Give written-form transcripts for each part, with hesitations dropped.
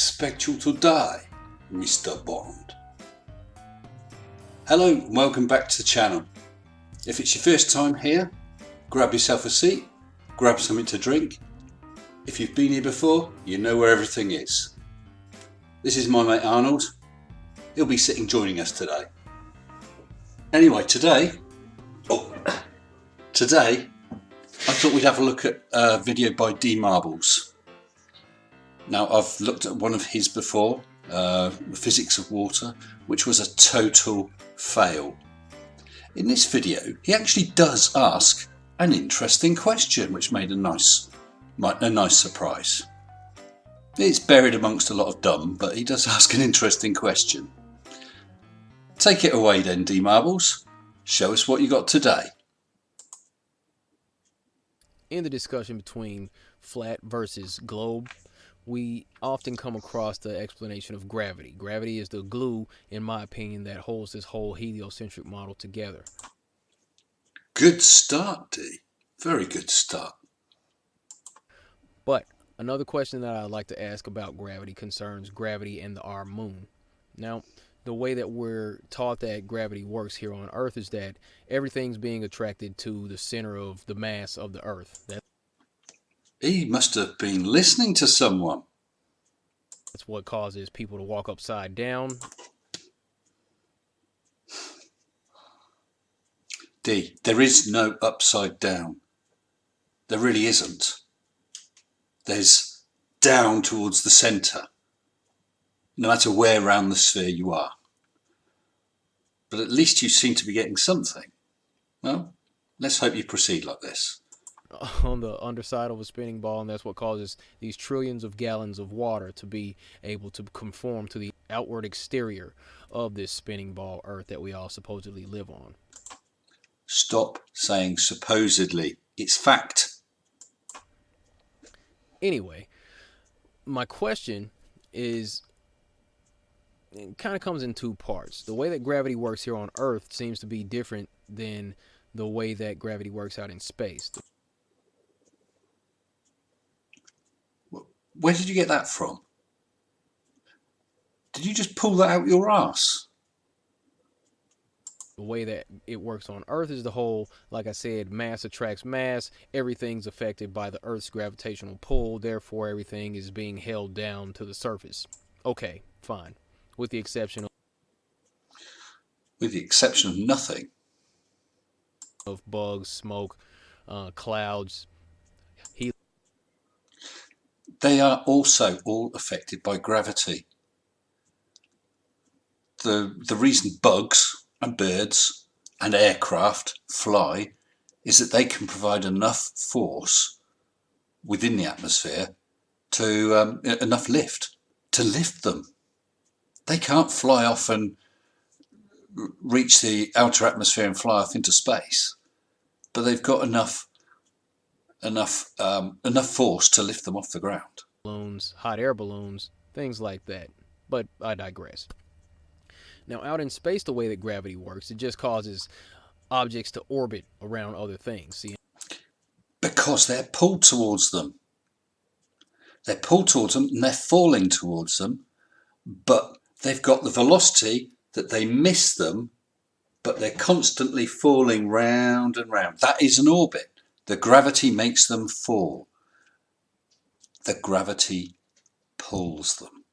expect you to die, Mr. Bond. Hello and welcome back to the channel. If it's your first time here, grab yourself a seat, grab something to drink. If you've been here before, you know where everything is. This is my mate Arnold. He'll be sitting joining us today. Anyway, today I thought we'd have a look at a video by DMarbles. Now, I've looked at one of his before, the physics of water, which was a total fail. In this video, he actually does ask an interesting question, which made a nice surprise. It's buried amongst a lot of dumb, but he does ask an interesting question. Take it away then, DMarbles. Show us what you got today. In the discussion between flat versus globe, we often come across the explanation of gravity. Gravity is the glue, in my opinion, that holds this whole heliocentric model together. Good start, D. Very good start. But another question that I'd like to ask about gravity concerns gravity and our moon. Now, the way that we're taught that gravity works here on Earth is that everything's being attracted to the center of the mass of the Earth. He must have been listening to someone. That's what causes people to walk upside down. D, there is no upside down. There really isn't. There's down towards the centre, no matter where around the sphere you are. But at least you seem to be getting something. Well, let's hope you proceed like this. On the underside of a spinning ball, and that's what causes these trillions of gallons of water to be able to conform to the outward exterior of this spinning ball Earth that we all supposedly live on. Stop saying supposedly. It's fact. Anyway, my question is, it kind of comes in two parts. The way that gravity works here on Earth seems to be different than the way that gravity works out in space. Where did you get that from? Did you just pull that out your ass? The way that it works on Earth is the whole, like I said, mass attracts mass. Everything's affected by the Earth's gravitational pull. Therefore, everything is being held down to the surface. Okay, fine. With the exception of nothing. Of bugs, smoke, clouds. They are also all affected by gravity. The reason bugs and birds and aircraft fly is that they can provide enough force within the atmosphere to enough lift to lift them. They can't fly off and reach the outer atmosphere and fly off into space, but they've got enough force to lift them off the ground. Balloons, hot air balloons, things like that. But I digress. Now, out in space, the way that gravity works, it just causes objects to orbit around other things. See? Because they're pulled towards them. They're pulled towards them and they're falling towards them, but they've got the velocity that they miss them, but they're constantly falling round and round. That is an orbit. The gravity makes them fall. The gravity pulls them.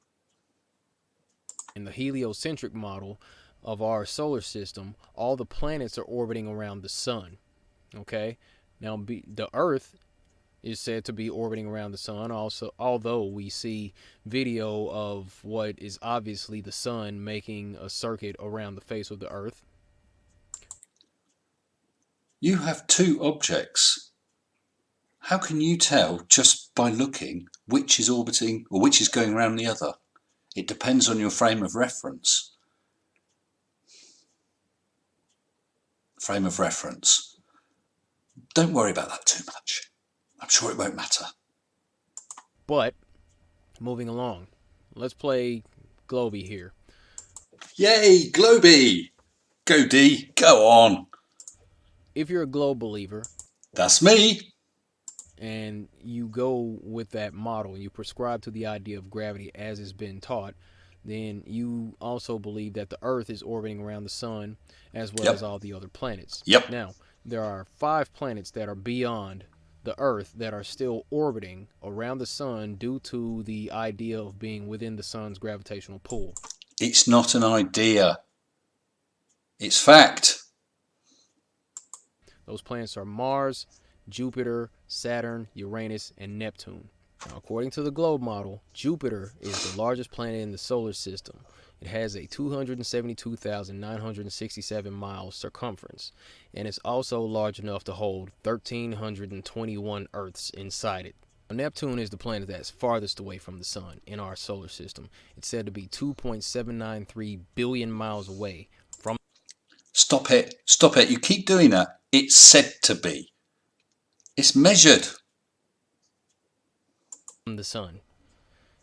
In the heliocentric model of our solar system, all the planets are orbiting around the sun. Okay? Now, the Earth is said to be orbiting around the sun. Also, although we see video of what is obviously the sun making a circuit around the face of the Earth. You have two objects. How can you tell just by looking which is orbiting or which is going around the other? It depends on your frame of reference. Frame of reference. Don't worry about that too much. I'm sure it won't matter. But, moving along, let's play Globy here. Yay, Globy! Go D, go on. If you're a globe believer, that's me. and you go with that model and you prescribe to the idea of gravity as it's been taught, then you also believe that the Earth is orbiting around the sun as well as Yep. all the other planets. Yep. Now, there are 5 planets that are beyond the Earth that are still orbiting around the sun due to the idea of being within the sun's gravitational pull. It's not an idea. It's fact. Those planets are Mars, Jupiter, Saturn, Uranus, and Neptune. Now, according to the globe model, Jupiter is the largest planet in the solar system. It has a 272,967 miles circumference, and it's also large enough to hold 1,321 Earths inside it. Neptune is the planet that's farthest away from the sun in our solar system. It's said to be 2.793 billion miles away from. Stop it. Stop it. You keep doing that. It's said to be. It's measured. The sun.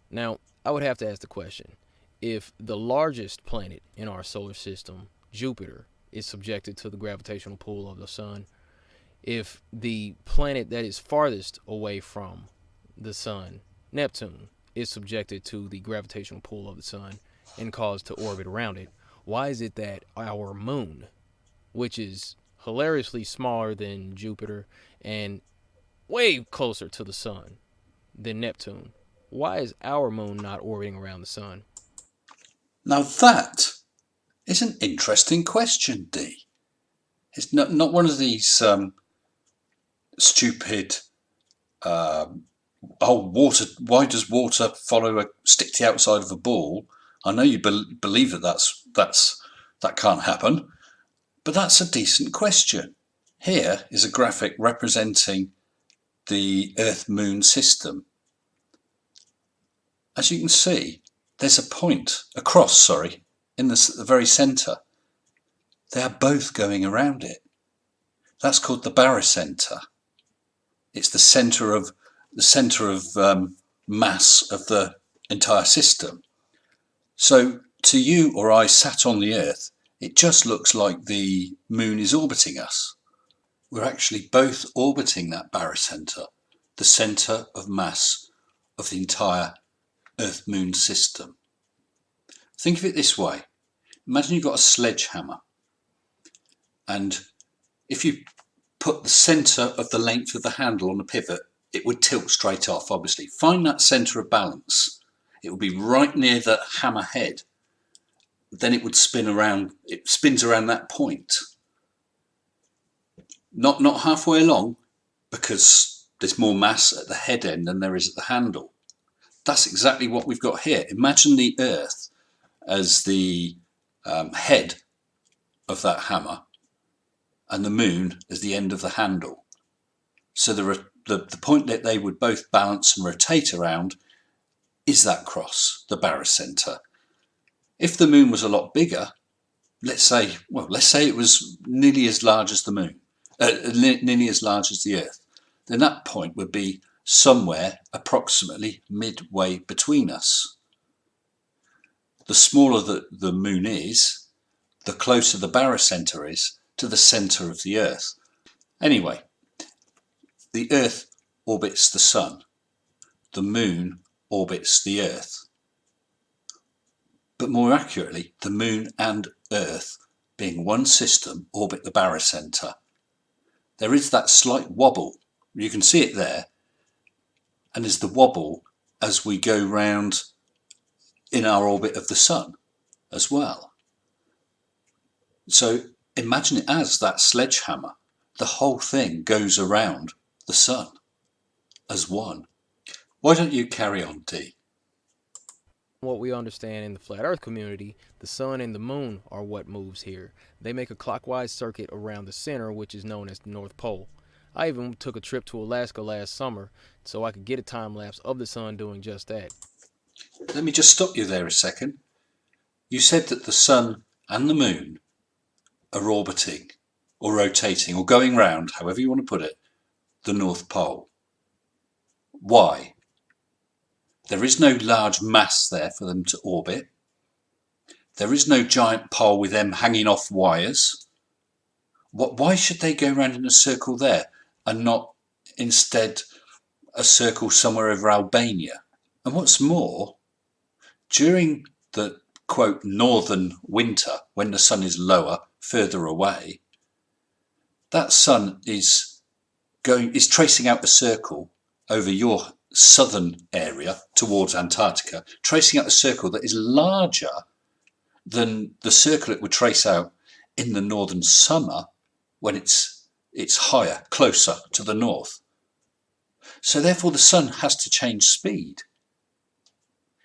Now, I would have to ask the question, if the largest planet in our solar system, Jupiter, is subjected to the gravitational pull of the sun, if the planet that is farthest away from the sun, Neptune, is subjected to the gravitational pull of the sun and caused to orbit around it, why is it that our moon, which is hilariously smaller than Jupiter and way closer to the sun than Neptune, why is our moon not orbiting around the sun? Now that is an interesting question, D. It's not one of these stupid, water, why does water stick to the outside of a ball? I know you believe that can't happen, but that's a decent question. Here is a graphic representing the Earth-Moon system. As you can see, there's a point, a cross, in the very centre. They are both going around it. That's called the barycenter. It's the centre of mass of the entire system. So to you or I sat on the Earth, it just looks like the moon is orbiting us. We're actually both orbiting that barycenter, the centre of mass of the entire Earth-Moon system. Think of it this way. Imagine you've got a sledgehammer, and if you put the centre of the length of the handle on a pivot, it would tilt straight off, obviously. Find that centre of balance. It would be right near the hammer head. Then it would spin around. It spins around that point. Not halfway along, because there's more mass at the head end than there is at the handle. That's exactly what we've got here. Imagine the Earth as the head of that hammer and the moon as the end of the handle. So the point that they would both balance and rotate around is that cross, the barycenter. If the moon was a lot bigger, let's say it was nearly as large as the moon, nearly as large as the Earth, then that point would be somewhere approximately midway between us. The smaller the moon is, the closer the barycenter is to the centre of the Earth. Anyway, the Earth orbits the sun. The moon orbits the Earth. But more accurately, the moon and Earth, being one system, orbit the barycenter. There is that slight wobble. You can see it there. And there's the wobble as we go round in our orbit of the sun as well. So imagine it as that sledgehammer. The whole thing goes around the sun as one. Why don't you carry on, D? What we understand in the flat earth community, the sun and the moon are what moves here. They make a clockwise circuit around the center, which is known as the North Pole. I even took a trip to Alaska last summer so I could get a time lapse of the sun doing just that. Let me just stop you there a second. You said that the sun and the moon are orbiting or rotating or going round, however you want to put it, the North Pole. Why? There is no large mass there for them to orbit. There is no giant pole with them hanging off wires. Why should they go round in a circle there and not instead a circle somewhere over Albania. And what's more, during the quote northern winter, when the sun is lower, further away, that sun is tracing out a circle over your southern area towards Antarctica, tracing out a circle that is larger than the circle it would trace out in the northern summer when it's higher, closer to the north. So therefore the sun has to change speed.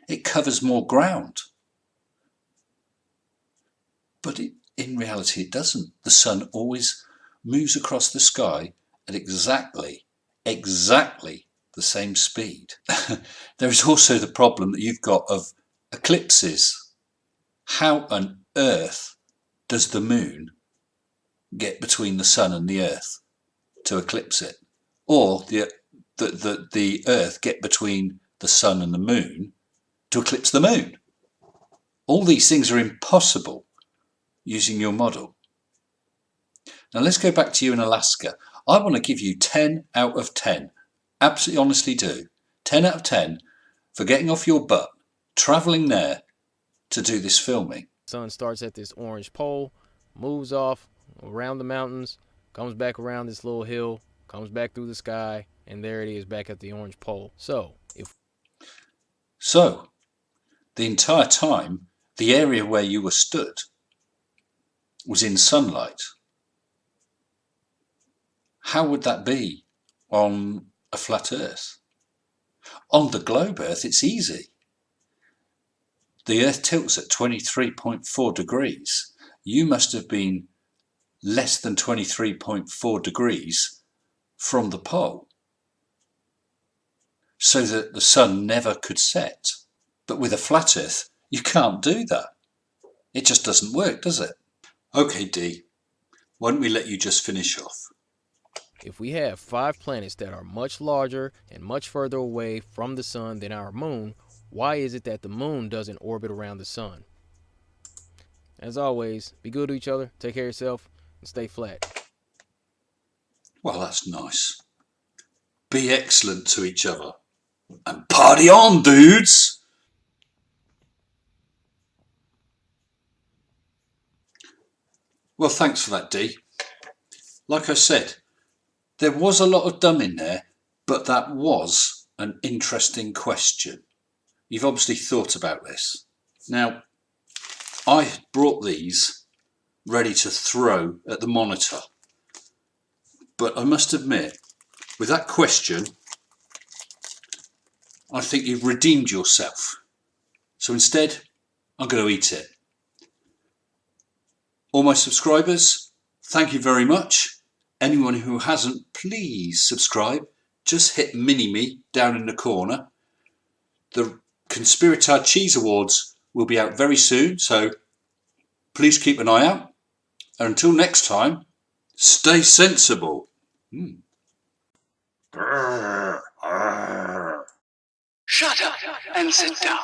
It covers more ground. But in reality it doesn't. The sun always moves across the sky at exactly the same speed. There is also the problem that you've got of eclipses. How on earth does the moon get between the sun and the earth to eclipse it? Or the earth get between the sun and the moon to eclipse the moon? All these things are impossible using your model. Now let's go back to you in Alaska. I want to give you 10 out of 10. Absolutely honestly do. 10 out of 10 for getting off your butt, travelling there to do this filming. Sun starts at this orange pole, moves off around the mountains, comes back around this little hill, comes back through the sky, and there it is back at the orange pole. So the entire time, the area where you were stood was in sunlight. How would that be on a flat Earth? On the globe Earth, it's easy. The Earth tilts at 23.4 degrees. You must have been less than 23.4 degrees from the pole, so that the sun never could set. But with a flat Earth, you can't do that. It just doesn't work, does it? Okay, D, why don't we let you just finish off? If we have 5 planets that are much larger and much further away from the sun than our moon, why is it that the moon doesn't orbit around the sun? As always, be good to each other, take care of yourself, and stay flat. Well, that's nice. Be excellent to each other. And party on, dudes! Well, thanks for that, D. Like I said, there was a lot of dumb in there, but that was an interesting question. You've obviously thought about this. Now, I brought these ready to throw at the monitor. But I must admit, with that question, I think you've redeemed yourself. So instead, I'm going to eat it. All my subscribers, thank you very much. Anyone who hasn't, please subscribe. Just hit mini-me down in the corner. The Conspiratar Cheese Awards will be out very soon, so please keep an eye out. And until next time, stay sensible. Shut up and sit down.